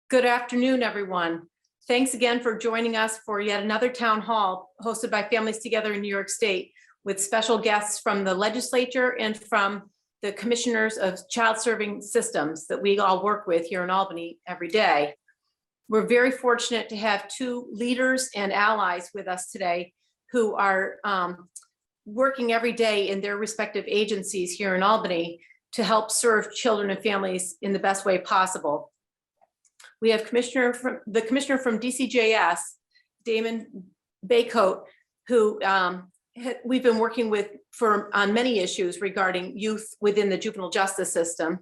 Good afternoon, everyone. Thanks again for joining us for yet another town hall hosted by Families Together in New York State with special guests from the legislature and from the commissioners of child serving systems that we all work with here in Albany every day. We're very fortunate to have two leaders and allies with us today who are working every day in their respective agencies here in Albany to help serve children and families in the best way possible. We have the commissioner from DCJS, Damon Baycoat, who we've been working with on many issues regarding youth within the juvenile justice system.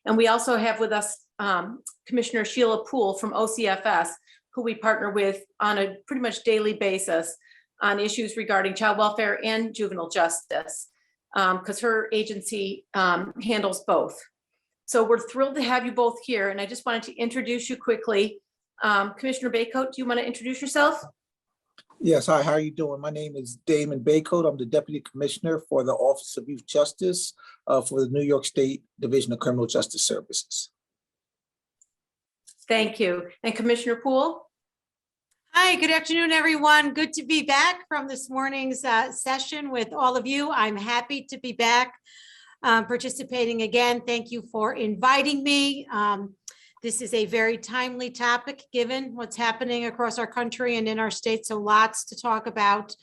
And we also have with us Commissioner Sheila Poole from OCFS, who we partner with on a pretty much daily basis on issues regarding child welfare and juvenile justice, because her agency handles both. So we're thrilled to have you both here. And I just wanted to introduce you quickly. Commissioner Baycoat, do you want to introduce yourself? Yes, hi, how are you doing? My name is Damon Baycoat. I'm the Deputy Commissioner for the Office of Youth Justice for the New York State Division of Criminal Justice Services. Thank you. And Commissioner Poole? Hi, good afternoon, everyone. Good to be back from this morning's session with all of you. I'm happy to be back participating again. Thank you for inviting me. This is a very timely topic given what's happening across our country and in our state. So lots to talk about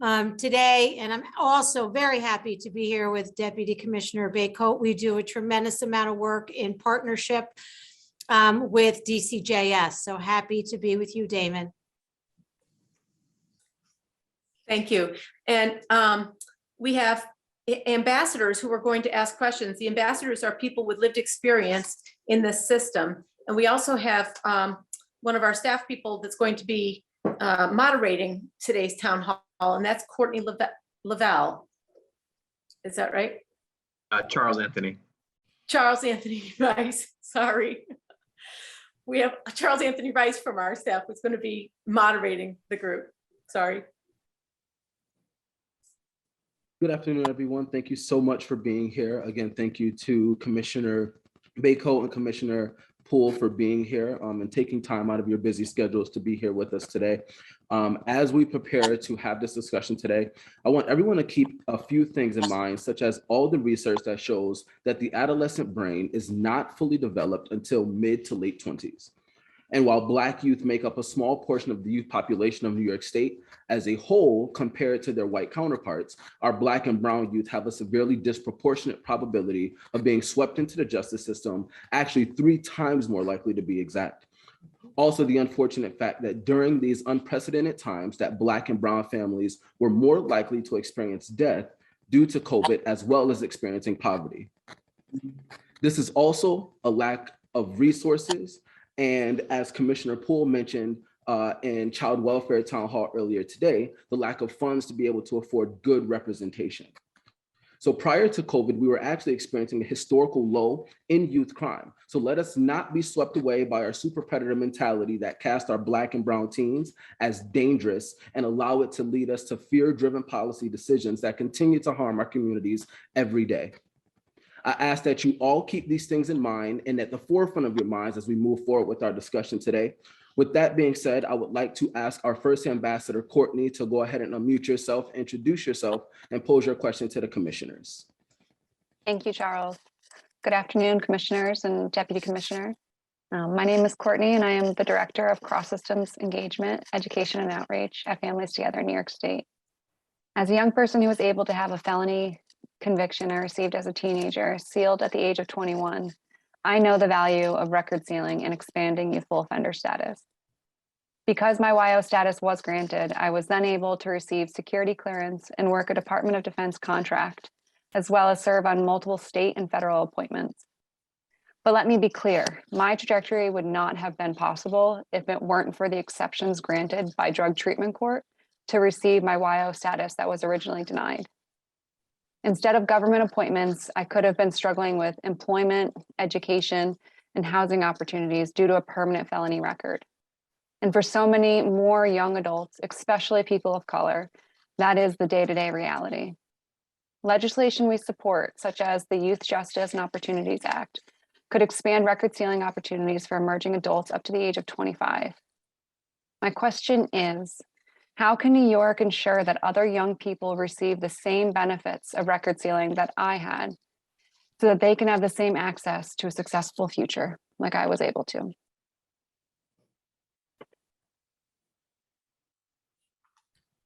today. And I'm also very happy to be here with Deputy Commissioner Baycoat. We do a tremendous amount of work in partnership with DCJS. So happy to be with you, Damon. Thank you. And we have ambassadors who are going to ask questions. The ambassadors are people with lived experience in this system. And we also have one of our staff people that's going to be moderating today's town hall, and that's Courtney Lavelle. Is that right? Charles Anthony. Charles Anthony Rice, sorry. We have Charles Anthony Rice from our staff who's going to be moderating the group. Sorry. Good afternoon, everyone. Thank you so much for being here. Again, thank you to Commissioner Baycoat and Commissioner Poole for being here and taking time out of your busy schedules to be here with us today. As we prepare to have this discussion today, I want everyone to keep a few things in mind, such as all the research that shows that the adolescent brain is not fully developed until mid to late 20s. And while Black youth make up a small portion of the youth population of New York State, as a whole, compared to their white counterparts, our Black and brown youth have a severely disproportionate probability of being swept into the justice system, actually 3 times more likely to be exact. Also, the unfortunate fact that during these unprecedented times that Black and brown families were more likely to experience death due to COVID, as well as experiencing poverty. This is also a lack of resources. And as Commissioner Poole mentioned in Child Welfare Town Hall earlier today, the lack of funds to be able to afford good representation. So prior to COVID, we were actually experiencing a historical low in youth crime. So let us not be swept away by our super predator mentality that cast our Black and brown teens as dangerous and allow it to lead us to fear-driven policy decisions that continue to harm our communities every day. I ask that you all keep these things in mind and at the forefront of your minds as we move forward with our discussion today. With that being said, I would like to ask our first ambassador, Courtney, to go ahead and unmute yourself, introduce yourself, and pose your question to the commissioners. Thank you, Charles. Good afternoon, commissioners and deputy commissioner. My name is Courtney, and I am the Director of Cross Systems Engagement, Education, and Outreach at Families Together in New York State. As a young person who was able to have a felony conviction I received as a teenager sealed at the age of 21, I know the value of record sealing and expanding youthful offender status. Because my YO status was granted, I was then able to receive security clearance and work a Department of Defense contract, as well as serve on multiple state and federal appointments. But let me be clear, my trajectory would not have been possible if it weren't for the exceptions granted by Drug Treatment Court to receive my YO status that was originally denied. Instead of government appointments, I could have been struggling with employment, education, and housing opportunities due to a permanent felony record. And for so many more young adults, especially people of color, that is the day-to-day reality. Legislation we support, such as the Youth Justice and Opportunities Act, could expand record sealing opportunities for emerging adults up to the age of 25. My question is, how can New York ensure that other young people receive the same benefits of record sealing that I had so that they can have the same access to a successful future like I was able to?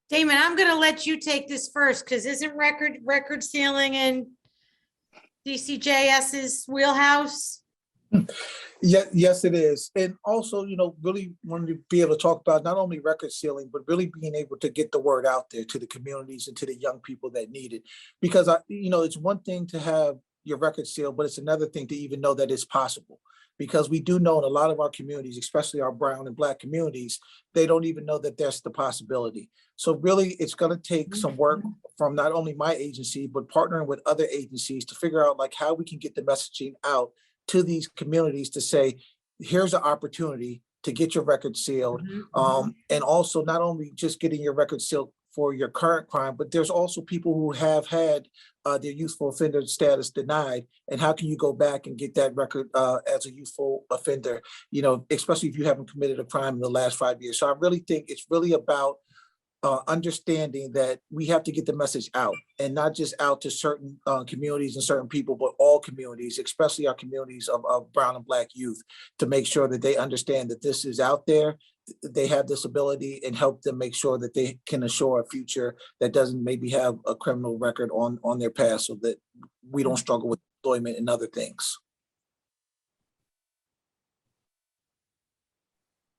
Damon, I'm going to let you take this first because isn't record sealing in DCJS's wheelhouse? Yeah, yes, it is. And also, really wanted to be able to talk about not only record sealing, but really being able to get the word out there to the communities and to the young people that need it. Because, it's one thing to have your record sealed, but it's another thing to even know that it's possible. Because we do know in a lot of our communities, especially our brown and Black communities, they don't even know that there's the possibility. So really, it's going to take some work from not only my agency, but partnering with other agencies to figure out like how we can get the messaging out to these communities to say, here's an opportunity to get your record sealed. And also not only just getting your record sealed for your current crime, but there's also people who have had their youthful offender status denied. And how can you go back and get that record as a youthful offender, especially if you haven't committed a crime in the last 5 years. So I really think it's really about understanding that we have to get the message out, and not just out to certain communities and certain people, but all communities, especially our communities of brown and Black youth, to make sure that they understand that this is out there, they have this ability, and help them make sure that they can assure a future that doesn't maybe have a criminal record on their past, so that we don't struggle with employment and other things.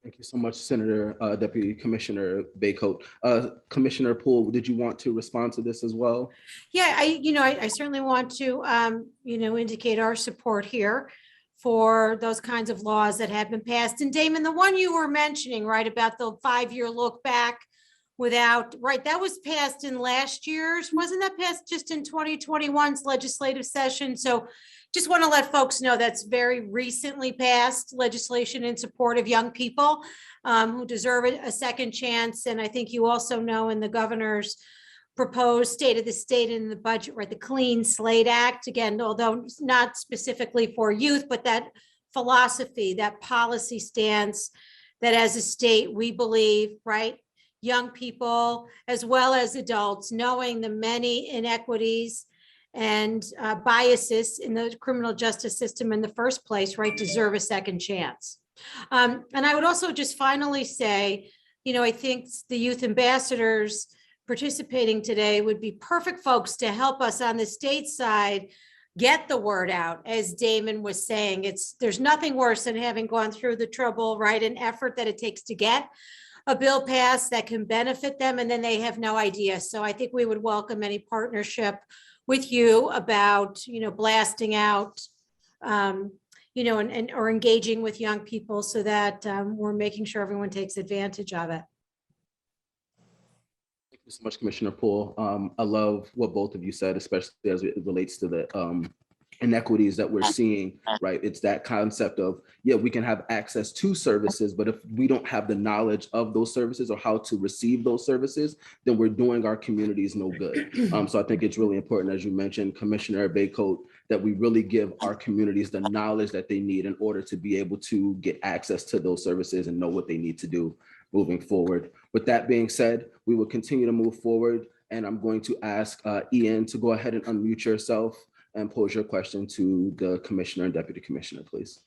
Thank you so much, Senator, Deputy Commissioner Baycoat. Commissioner Poole, did you want to respond to this as well? Yeah, I certainly want to, indicate our support here for those kinds of laws that have been passed. And Damon, the one you were mentioning, right, about the 5-year look back that was passed in last year's, wasn't that passed just in 2021's legislative session? So just want to let folks know that's very recently passed legislation in support of young people who deserve a second chance. And I think you also know in the governor's proposed state of the state in the budget, right, the Clean Slate Act, again, although not specifically for youth, but that philosophy, that policy stance that as a state, we believe, right, young people as well as adults, knowing the many inequities and biases in the criminal justice system in the first place, right, deserve a second chance. And I would also just finally say, I think the youth ambassadors participating today would be perfect folks to help us on the state side get the word out. As Damon was saying, there's nothing worse than having gone through the trouble, right, and effort that it takes to get a bill passed that can benefit them, and then they have no idea. So I think we would welcome any partnership with you about, blasting out, or engaging with young people so that we're making sure everyone takes advantage of it. Thank you so much, Commissioner Poole. I love what both of you said, especially as it relates to the inequities that we're seeing, right? It's that concept of, we can have access to services, but if we don't have the knowledge of those services or how to receive those services, then we're doing our communities no good. So I think it's really important, as you mentioned, Commissioner Baycoat, that we really give our communities the knowledge that they need in order to be able to get access to those services and know what they need to do moving forward. With that being said, we will continue to move forward, and I'm going to ask Ian to go ahead and unmute yourself and pose your question to the Commissioner and Deputy Commissioner, please.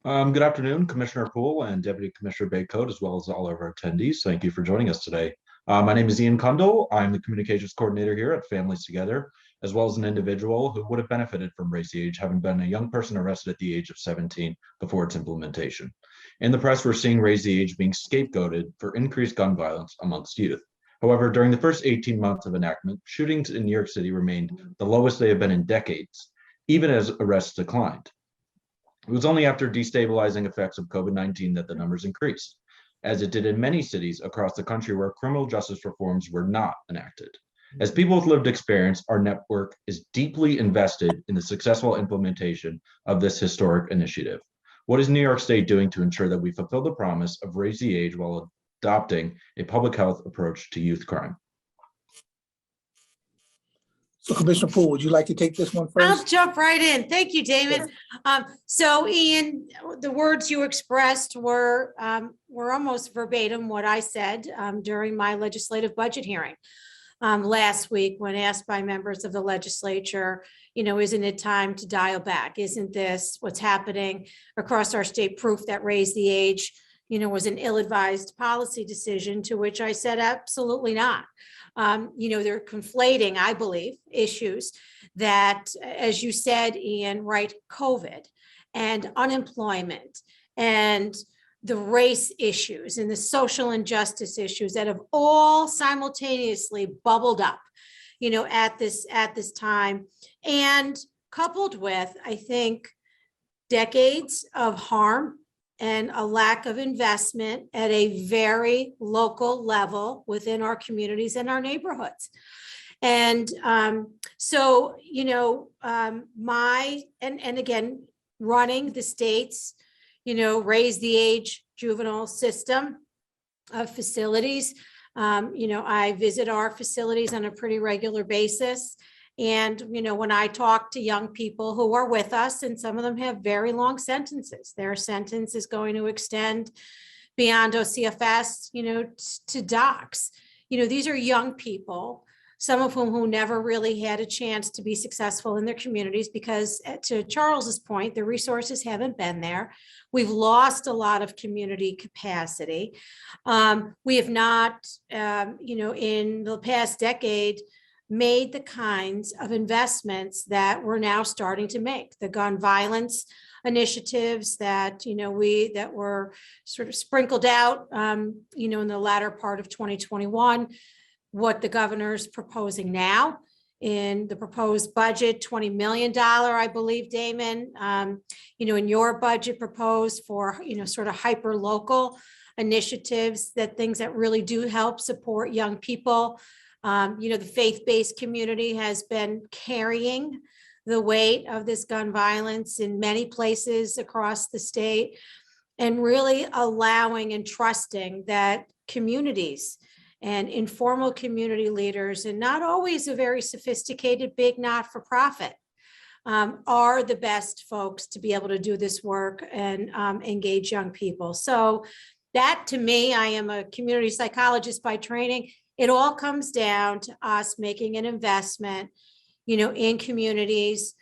Good afternoon, Commissioner Poole and Deputy Commissioner Baycoat, as well as all of our attendees. Thank you for joining us today. My name is Ian Kundle. I'm the Communications Coordinator here at Families Together, as well as an individual who would have benefited from Raise the Age, having been a young person arrested at the age of 17 before its implementation. In the press, we're seeing Raise the Age being scapegoated for increased gun violence amongst youth. However, during the first 18 months of enactment, shootings in New York City remained the lowest they have been in decades, even as arrests declined. It was only after destabilizing effects of COVID-19 that the numbers increased, as it did in many cities across the country where criminal justice reforms were not enacted. As people with lived experience, our network is deeply invested in the successful implementation of this historic initiative. What is New York State doing to ensure that we fulfill the promise of Raise the Age while adopting a public health approach to youth crime? So Commissioner Poole, would you like to take this one I'll first? jump right in. Thank you, Damon. So Ian, the words you expressed were almost verbatim what I said during my legislative budget hearing last week when asked by members of the legislature, isn't it time to dial back? Isn't this what's happening across our state proof that raise the age, was an ill-advised policy decision? To which I said, absolutely not. They're conflating, I believe, issues that, as you said, Ian, right, COVID and unemployment and the race issues and the social injustice issues that have all simultaneously bubbled up, at this time, and coupled with, I think, decades of harm and a lack of investment at a very local level within our communities and our neighborhoods. And so, and again, running the state's, raise the age juvenile system of facilities. I visit our facilities on a pretty regular basis. And, when I talk to young people who are with us, and some of them have very long sentences, their sentence is going to extend beyond OCFS, to docs. These are young people, some of whom who never really had a chance to be successful in their communities because, to Charles's point, the resources haven't been there. We've lost a lot of community capacity. We have not, in the past decade, made the kinds of investments that we're now starting to make. The gun violence initiatives that, that were sort of sprinkled out, in the latter part of 2021, what the governor's proposing now in the proposed budget, $20 million, I believe, Damon, in your budget proposed for, sort of hyper local initiatives, that things that really do help support young people. The faith-based community has been carrying the weight of this gun violence in many places across the state, and really allowing and trusting that communities and informal community leaders, and not always a very sophisticated big not-for-profit, are the best folks to be able to do this work and engage young people. So that, to me, I am a community psychologist by training. It all comes down to us making an investment, in communities,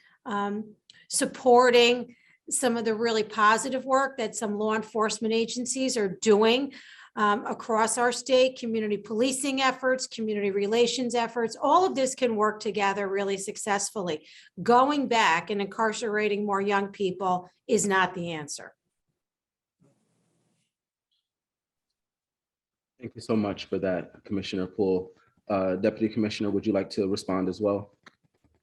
supporting some of the really positive work that some law enforcement agencies are doing across our state, community policing efforts, community relations efforts. All of this can work together really successfully. Going back and incarcerating more young people is not the answer. Thank you so much for that, Commissioner Poole. Deputy Commissioner, would you like to respond as well?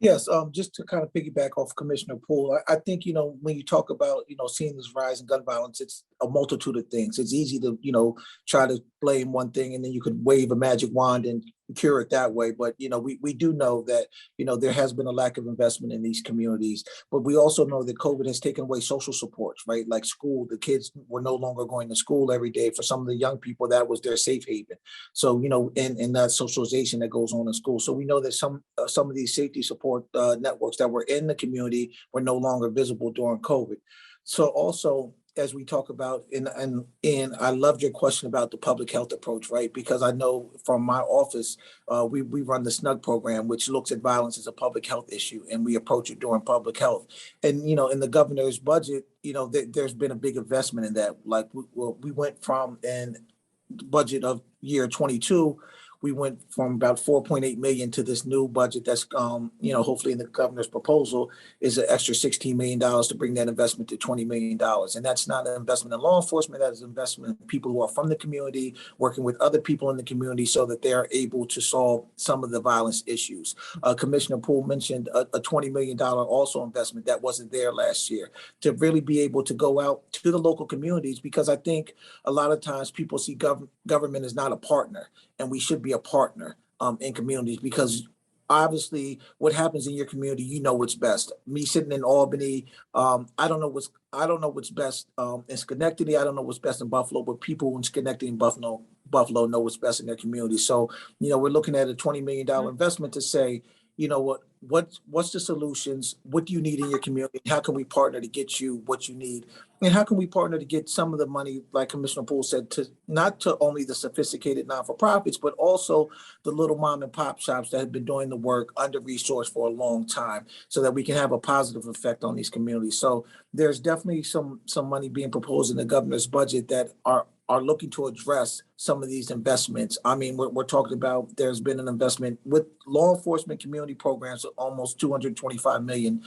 Yes, just to kind of piggyback off Commissioner Poole, I think, when you talk about, seeing this rise in gun violence, it's a multitude of things. It's easy to, try to blame one thing and then you could wave a magic wand and cure it that way. But, we do know that, there has been a lack of investment in these communities, but we also know that COVID has taken away social supports, right? Like school, the kids were no longer going to school every day. For some of the young people, that was their safe haven. So, and that socialization that goes on in school. So we know that some of these safety support networks that were in the community were no longer visible during COVID. So also, as we talk about, and I loved your question about the public health approach, right? Because I know from my office, we run the SNUG program, which looks at violence as a public health issue, and we approach it during public health. And, in the governor's budget, there's been a big investment in that. Like, we went from in the budget of year 22, we went from about 4.8 million to this new budget that's, hopefully in the governor's proposal is an extra $16 million to bring that investment to $20 million. And that's not an investment in law enforcement, that is an investment in people who are from the community, working with other people in the community so that they're able to solve some of the violence issues. Commissioner Poole mentioned a $20 million also investment that wasn't there last year, to really be able to go out to the local communities, because I think a lot of times people see government as not a partner, and we should be a partner in communities, because obviously what happens in your community, what's best. Me sitting in Albany, I don't know what's best in Schenectady. I don't know what's best in Buffalo, but people in Schenectady and Buffalo know what's best in their community. So, we're looking at a $20 million investment to say, what's the solutions? What do you need in your community? How can we partner to get you what you need? And how can we partner to get some of the money, like Commissioner Poole said, to not to only the sophisticated non-for-profits, but also the little mom and pop shops that have been doing the work under-resourced for a long time, so that we can have a positive effect on these communities. So there's definitely some money being proposed in the governor's budget that are looking to address some of these investments. I mean, we're talking about, there's been an investment with law enforcement community programs of almost 225 million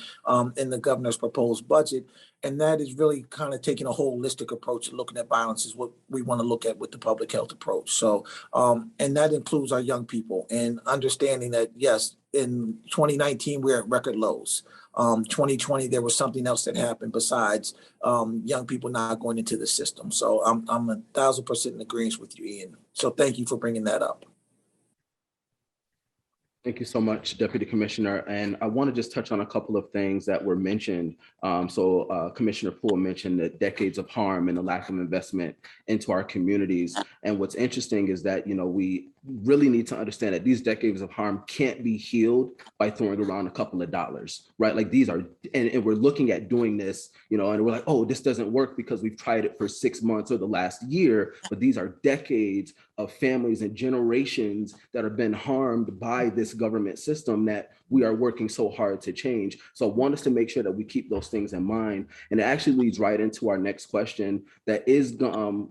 in the governor's proposed budget. And that is really kind of taking a holistic approach and looking at violence is what we want to look at with the public health approach. So, and that includes our young people and understanding that, yes, in 2019, we're at record lows. 2020, there was something else that happened besides young people not going into the system. So I'm 1,000% in agreement with you, Ian. So thank you for bringing that up. Thank you so much, Deputy Commissioner. And I want to just touch on a couple of things that were mentioned. Commissioner Poole mentioned the decades of harm and the lack of investment into our communities. And what's interesting is that, we really need to understand that these decades of harm can't be healed by throwing around a couple of dollars, right? Like these are, and we're looking at doing this, and we're like, oh, this doesn't work because we've tried it for 6 months or the last year, but these are decades of families and generations that have been harmed by this government system that we are working so hard to change. So I want us to make sure that we keep those things in mind. And it actually leads right into our next question that is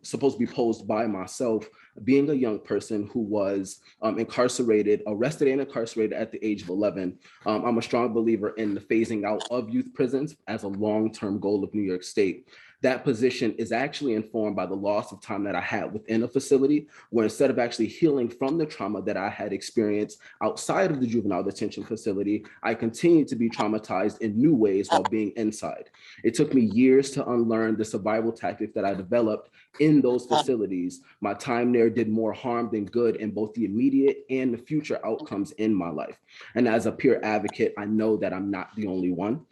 supposed to be posed by myself. Being a young person who was arrested and incarcerated at the age of 11, I'm a strong believer in the phasing out of youth prisons as a long-term goal of New York State. That position is actually informed by the loss of time that I had within a facility, where instead of actually healing from the trauma that I had experienced outside of the juvenile detention facility, I continued to be traumatized in new ways while being inside. It took me years to unlearn the survival tactics that I developed in those facilities. My time there did more harm than good in both the immediate and the future outcomes in my life. And as a peer advocate, I know that I'm not the only one.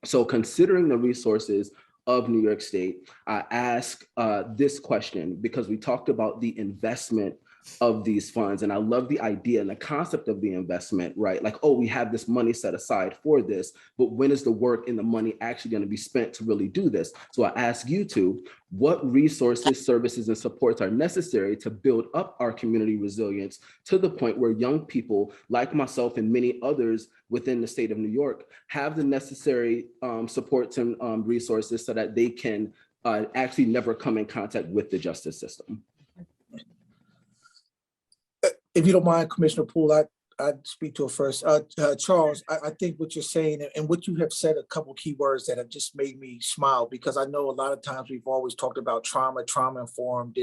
So considering the resources of New York State, I ask this question because we talked about the investment of these funds. And I love the idea and the concept of the investment, right? Like, oh, we have this money set aside for this, but when is the work and the money actually going to be spent to really do this? So I ask you two, what resources, services, and supports are necessary to build up our community resilience to the point where young people like myself and many others within the state of New York have the necessary supports and resources so that they can actually never come in contact with the justice system? If you don't mind, Commissioner Poole, I'd speak to it first. Charles, I think what you're saying and what you have said, a couple key words that have just made me smile, because I know a lot of times we've always talked about trauma informed,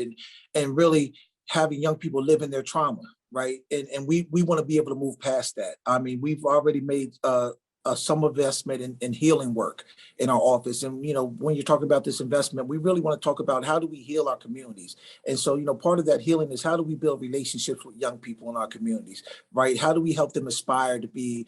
and really having young people live in their trauma, right? And we want to be able to move past that. I mean, we've already made some investment in healing work in our office. And, when you're talking about this investment, we really want to talk about how do we heal our communities? And so, part of that healing is how do we build relationships with young people in our communities, right? How do we help them aspire to be,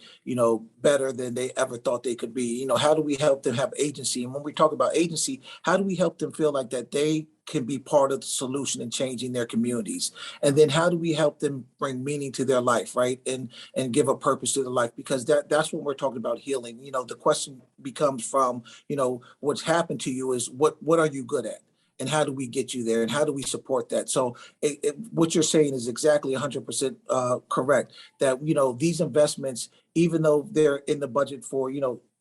better than they ever thought they could be? How do we help them have agency? And when we talk about agency, how do we help them feel like that they can be part of the solution in changing their communities? And then how do we help them bring meaning to their life, right? And give a purpose to their life, because that's when we're talking about healing. The question becomes from, what's happened to you is what are you good at? And how do we get you there? And how do we support that? So what you're saying is exactly 100% correct, that, these investments, even though they're in the budget for,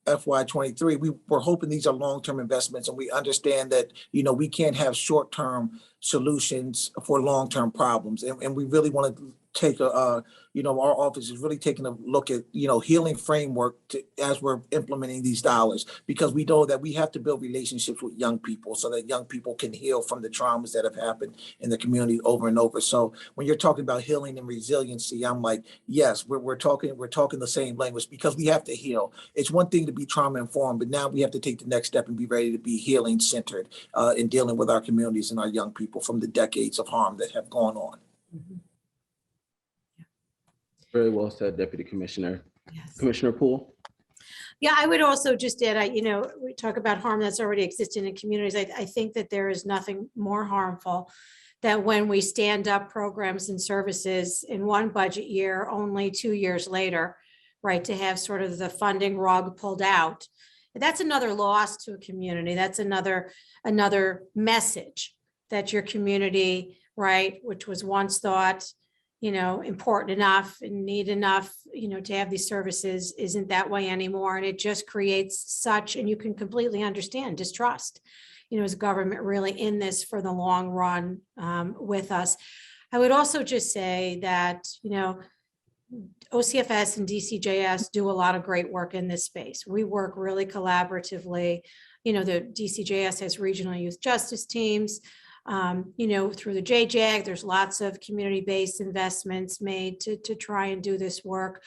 FY23, we're hoping these are long-term investments, and we understand that, we can't have short-term solutions for long-term problems. And we really want to take our office is really taking a look at, healing framework as we're implementing these dollars, because we know that we have to build relationships with young people so that young people can heal from the traumas that have happened in the community over and over. So when you're talking about healing and resiliency, I'm like, yes, we're talking the same language, because we have to heal. It's one thing to be trauma informed, but now we have to take the next step and be ready to be healing centered in dealing with our communities and our young people from the decades of harm that have gone on. Mhm. Very well said, Deputy Commissioner. Yes. Commissioner Poole? Yeah, I would also just add, we talk about harm that's already existing in communities. I think that there is nothing more harmful than when we stand up programs and services in one budget year, only 2 years later, right, to have sort of the funding rug pulled out. That's another loss to a community. That's another message that your community, right, which was once thought, important enough and need enough, to have these services, isn't that way anymore. And it just creates such, and you can completely understand, distrust, is government really in this for the long run with us. I would also just say that, OCFS and DCJS do a lot of great work in this space. We work really collaboratively. The DCJS has regional youth justice teams. Through the JJAG, there's lots of community-based investments made to try and do this work.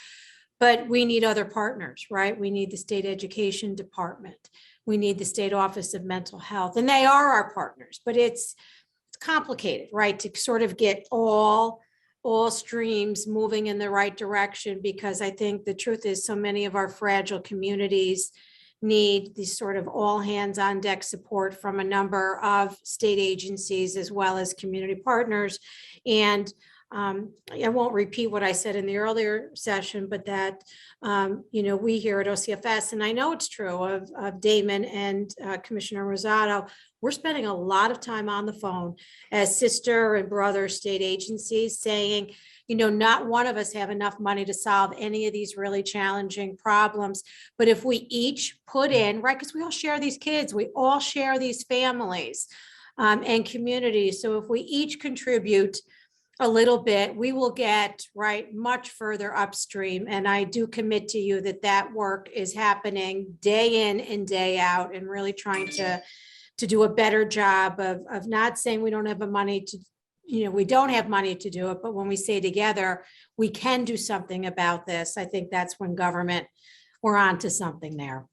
But we need other partners, right? We need the state education department. We need the state office of mental health, and they are our partners, but it's complicated, right? To sort of get all streams moving in the right direction, because I think the truth is so many of our fragile communities need these sort of all hands on deck support from a number of state agencies as well as community partners. And I won't repeat what I said in the earlier session, but that, we here at OCFS, and I know it's true of Damon and Commissioner Rosado, we're spending a lot of time on the phone as sister and brother state agencies saying, not one of us have enough money to solve any of these really challenging problems. But if we each put in, right, because we all share these kids, we all share these families and communities. So if we each contribute a little bit, we will get much further upstream. And I do commit to you that work is happening day in and day out, and really trying to do a better job of not saying we don't have the money to, we don't have money to do it, but when we say together, we can do something about this. I think that's when government, we're on to something there.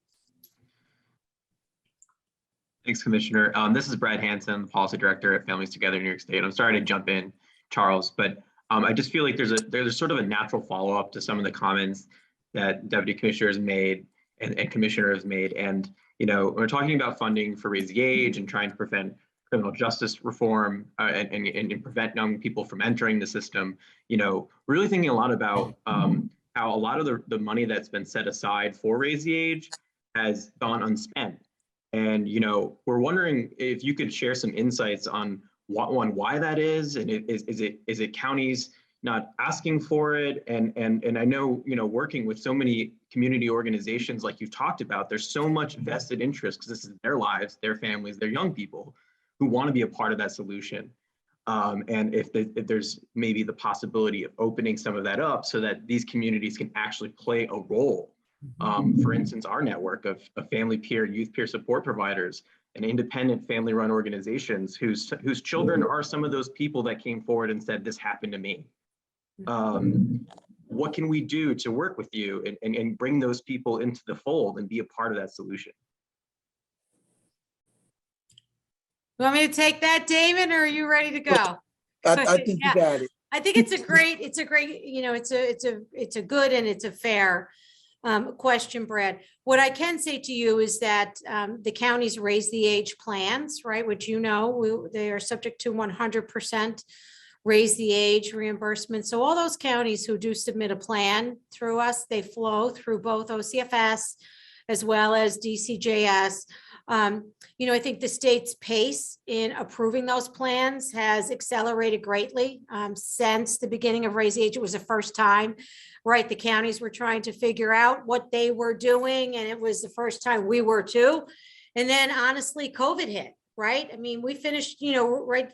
Thanks, Commissioner. This is Brad Hansen, the Policy Director at Families Together New York State. I'm sorry to jump in, Charles, but I just feel like there's a sort of a natural follow-up to some of the comments that Deputy Commissioner has made and Commissioner has made. And, when we're talking about funding for Raise the Age and trying to prevent criminal justice reform and prevent young people from entering the system, really thinking a lot about how a lot of the money that's been set aside for Raise the Age has gone unspent. And, we're wondering if you could share some insights on why that is, and is it counties not asking for it? And I know, working with so many community organizations like you've talked about, there's so much vested interest because this is their lives, their families, their young people who want to be a part of that solution. And if there's maybe the possibility of opening some of that up so that these communities can actually play a role. For instance, our network of family peer, youth peer support providers and independent family-run organizations whose children are some of those people that came forward and said, this happened to me. What can we do to work with you and bring those people into the fold and be a part of that solution? You want me to take that, Damon, or are you ready to go? I think you got it. I think it's a great, it's a good and it's a fair question, Brad. What I can say to you is that the counties Raise the Age plans, right, which they are subject to 100% Raise the Age reimbursement. So all those counties who do submit a plan through us, they flow through both OCFS as well as DCJS. I think the state's pace in approving those plans has accelerated greatly since the beginning of Raise the Age. It was the first time, right? The counties were trying to figure out what they were doing, and it was the first time we were too. And then honestly, COVID hit, right? I mean, we finished,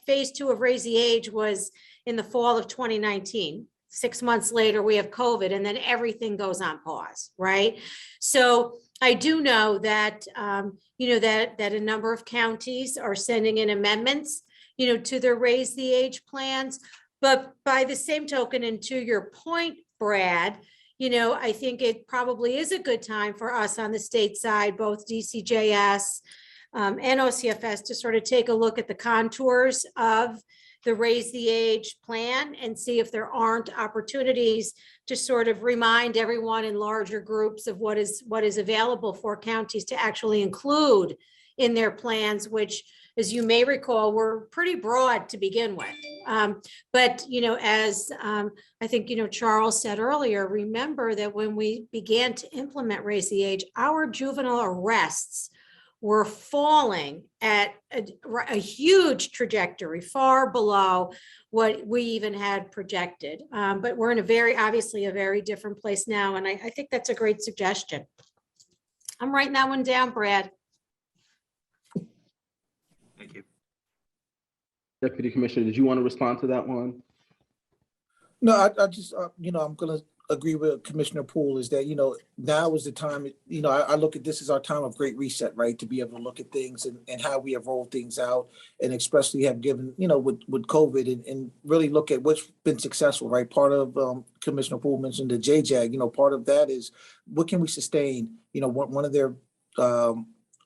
phase 2 of Raise the Age was in the fall of 2019. 6 months later, we have COVID, and then everything goes on pause, right? So I do know that, that a number of counties are sending in amendments, to their Raise the Age plans. But by the same token, and to your point, Brad, I think it probably is a good time for us on the state side, both DCJS and OCFS, to sort of take a look at the contours of the Raise the Age plan and see if there aren't opportunities to sort of remind everyone in larger groups of what is available for counties to actually include in their plans, which, as you may recall, were pretty broad to begin with. But, as I think, Charles said earlier, remember that when we began to implement Raise the Age, our juvenile arrests were falling at a huge trajectory, far below what we even had projected. But we're in obviously a very different place now. And I think that's a great suggestion. I'm writing that one down, Brad. Thank you. Deputy Commissioner, did you want to respond to that one? No, I just, I'm gonna agree with Commissioner Poole is that, now is the time, I look at this as our time of great reset, right? To be able to look at things and how we have rolled things out and especially have given, with COVID and really look at what's been successful, right? Part of Commissioner Poole mentioned the JJAG, part of that is what can we sustain? One of their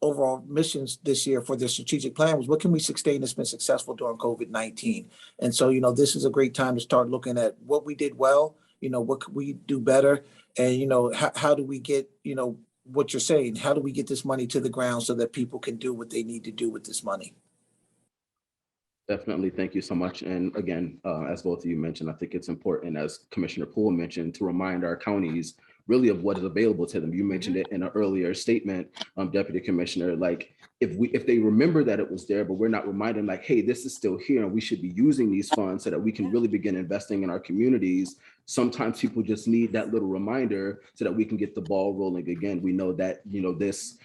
overall missions this year for their strategic plan was what can we sustain that's been successful during COVID-19? And so, this is a great time to start looking at what we did well, what could we do better? And, how do we get, what you're saying, how do we get this money to the ground so that people can do what they need to do with this money? Definitely. Thank you so much. And again, as both of you mentioned, I think it's important, as Commissioner Poole mentioned, to remind our counties really of what is available to them. You mentioned it in an earlier statement, Deputy Commissioner, like if they remember that it was there, but we're not reminding like, hey, this is still here and we should be using these funds so that we can really begin investing in our communities. Sometimes people just need that little reminder so that we can get the ball rolling again. We know that, this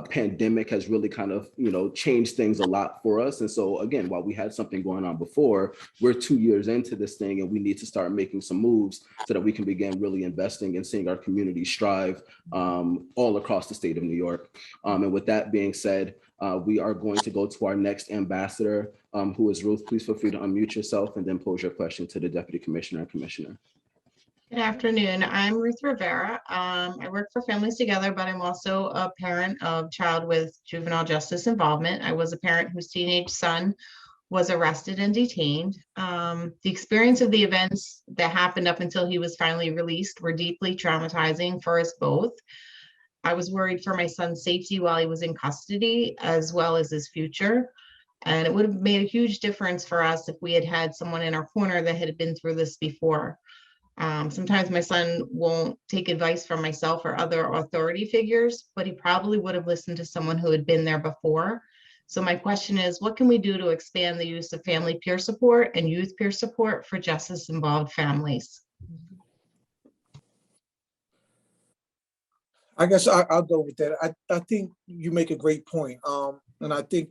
pandemic has really kind of, changed things a lot for us. And so again, while we had something going on before, we're 2 years into this thing and we need to start making some moves so that we can begin really investing and seeing our community strive all across the state of New York. And with that being said, we are going to go to our next ambassador, who is Ruth. Please feel free to unmute yourself and then pose your question to the Deputy Commissioner and Commissioner. Good afternoon. I'm Ruth Rivera. I work for Families Together, but I'm also a parent of child with juvenile justice involvement. I was a parent whose teenage son was arrested and detained. The experience of the events that happened up until he was finally released were deeply traumatizing for us both. I was worried for my son's safety while he was in custody, as well as his future. And it would have made a huge difference for us if we had had someone in our corner that had been through this before. Sometimes my son won't take advice from myself or other authority figures, but he probably would have listened to someone who had been there before. So my question is, what can we do to expand the use of family peer support and youth peer support for justice-involved families? I guess I'll go with that. I think you make a great point. And I think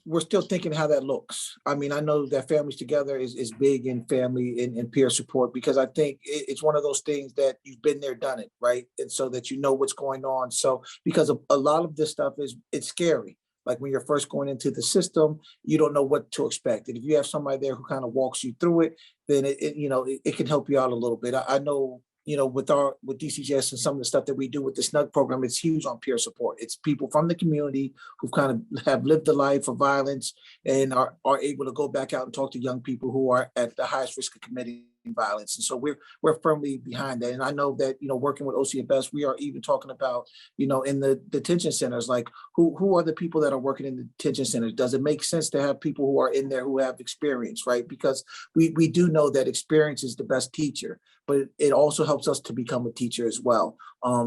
we're still thinking how that looks. I mean, I know that Families Together is big in family and peer support because I think it's one of those things that you've been there, done it, right? And so that you know what's going on. So because a lot of this stuff it's scary. Like when you're first going into the system, you don't know what to expect. And if you have somebody there who kind of walks you through it, then it can help you out a little bit. I know, with DCJS and some of the stuff that we do with the SNUG program, it's huge on peer support. It's people from the community who kind of have lived the life of violence and are able to go back out and talk to young people who are at the highest risk of committing violence. And so we're firmly behind that. And I know that, working with OCFS, we are even talking about, in the detention centers, like who are the people that are working in the detention centers? Does it make sense to have people who are in there who have experience, right? Because we do know that experience is the best teacher, but it also helps us to become a teacher as well.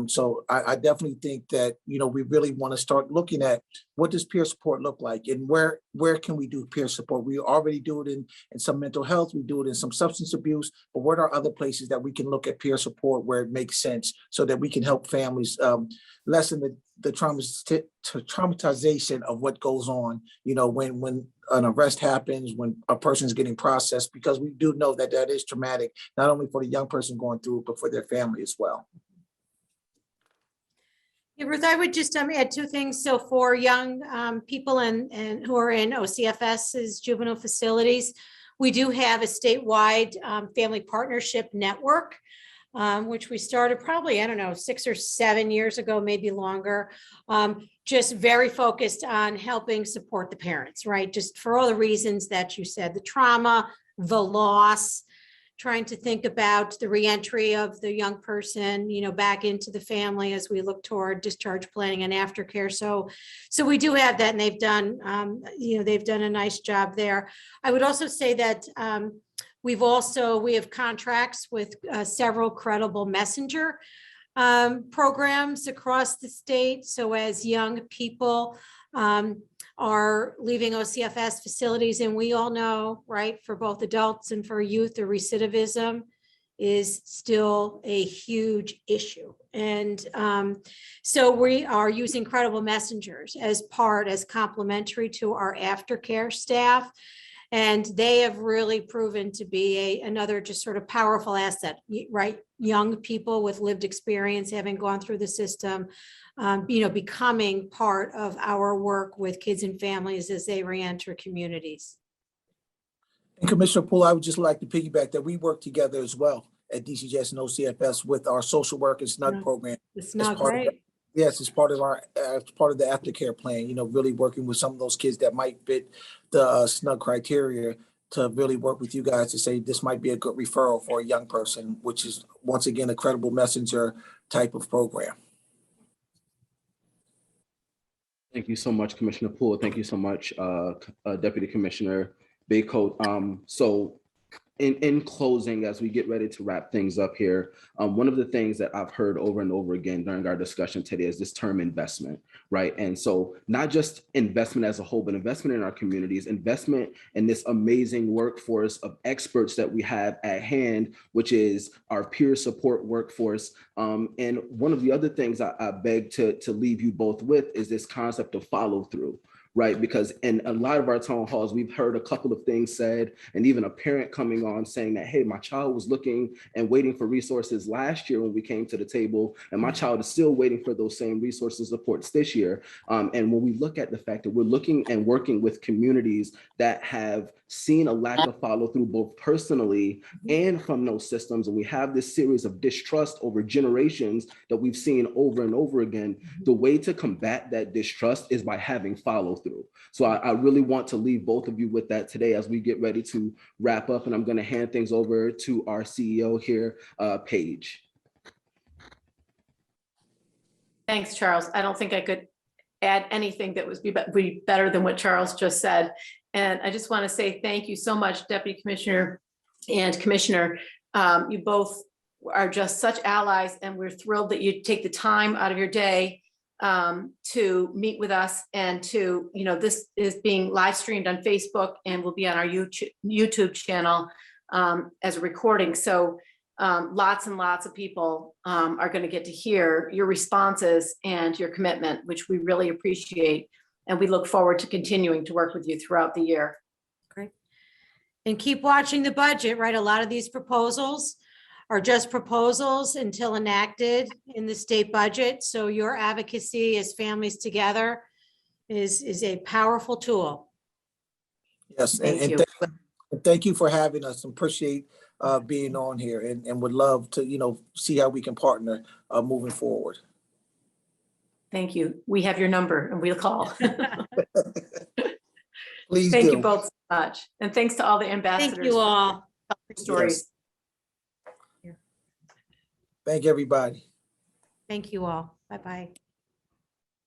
So I definitely think that, we really want to start looking at what does peer support look like and where can we do peer support? We already do it in some mental health, we do it in some substance abuse, but what are other places that we can look at peer support where it makes sense so that we can help families lessen the traumatization of what goes on, when an arrest happens, when a person's getting processed, because we do know that is traumatic, not only for the young person going through it, but for their family as well. Yeah, Ruth, I would just add two things. So for young people and who are in OCFS's juvenile facilities, we do have a statewide family partnership network, which we started probably, 6 or 7 years ago, maybe longer, just very focused on helping support the parents, right? Just for all the reasons that you said, the trauma, the loss, trying to think about the reentry of the young person, back into the family as we look toward discharge planning and aftercare. So we do have that, and they've done a nice job there. I would also say that we have contracts with several credible messenger programs across the state. So as young people are leaving OCFS facilities, and we all know, right, for both adults and for youth, the recidivism is still a huge issue. And so we are using credible messengers as complementary to our aftercare staff. And they have really proven to be another just sort of powerful asset, right? Young people with lived experience, having gone through the system, becoming part of our work with kids and families as they reenter communities. And Commissioner Poole, I would just like to piggyback that we work together as well at DCJS and OCFS with our social work and SNUG program. It's not part of great. Yes, it's part of the aftercare plan, really working with some of those kids that might fit the SNUG criteria to really work with you guys to say this might be a good referral for a young person, which is once again a credible messenger type of program. Thank you so much, Commissioner Poole. Thank you so much, Deputy Commissioner Baycoat. So in closing, as we get ready to wrap things up here, one of the things that I've heard over and over again during our discussion today is this term investment, right? And so not just investment as a whole, but investment in our communities, investment in this amazing workforce of experts that we have at hand, which is our peer support workforce. And one of the other things I beg to leave you both with is this concept of follow through. Right, because in a lot of our town halls, we've heard a couple of things said, and even a parent coming on saying that, hey, my child was looking and waiting for resources last year when we came to the table, and my child is still waiting for those same resources supports this year. And when we look at the fact that we're looking and working with communities that have seen a lack of follow through both personally and from those systems, and we have this series of distrust over generations that we've seen over and over again, the way to combat that distrust is by having follow through. So I really want to leave both of you with that today as we get ready to wrap up, and I'm going to hand things over to our CEO here, Paige. Thanks, Charles. I don't think I could add anything that would be better than what Charles just said. And I just want to say thank you so much, Deputy Commissioner and Commissioner. You both are just such allies, and we're thrilled that you take the time out of your day to meet with us, and to, this is being live streamed on Facebook and will be on our YouTube channel as a recording. So lots and lots of people are going to get to hear your responses and your commitment, which we really appreciate. And we look forward to continuing to work with you throughout the year. Great. And keep watching the budget, right? A lot of these proposals are just proposals until enacted in the state budget. So your advocacy as Families Together is a powerful tool. Yes, Thank thank you for having us. Appreciate being on here, and would love to see how we can partner moving forward. Thank you. We have your number and we'll call. Please Thank do. you both so much. And thanks to all the ambassadors. Thank you all. For your stories. Thank everybody. Thank you all. Bye-bye.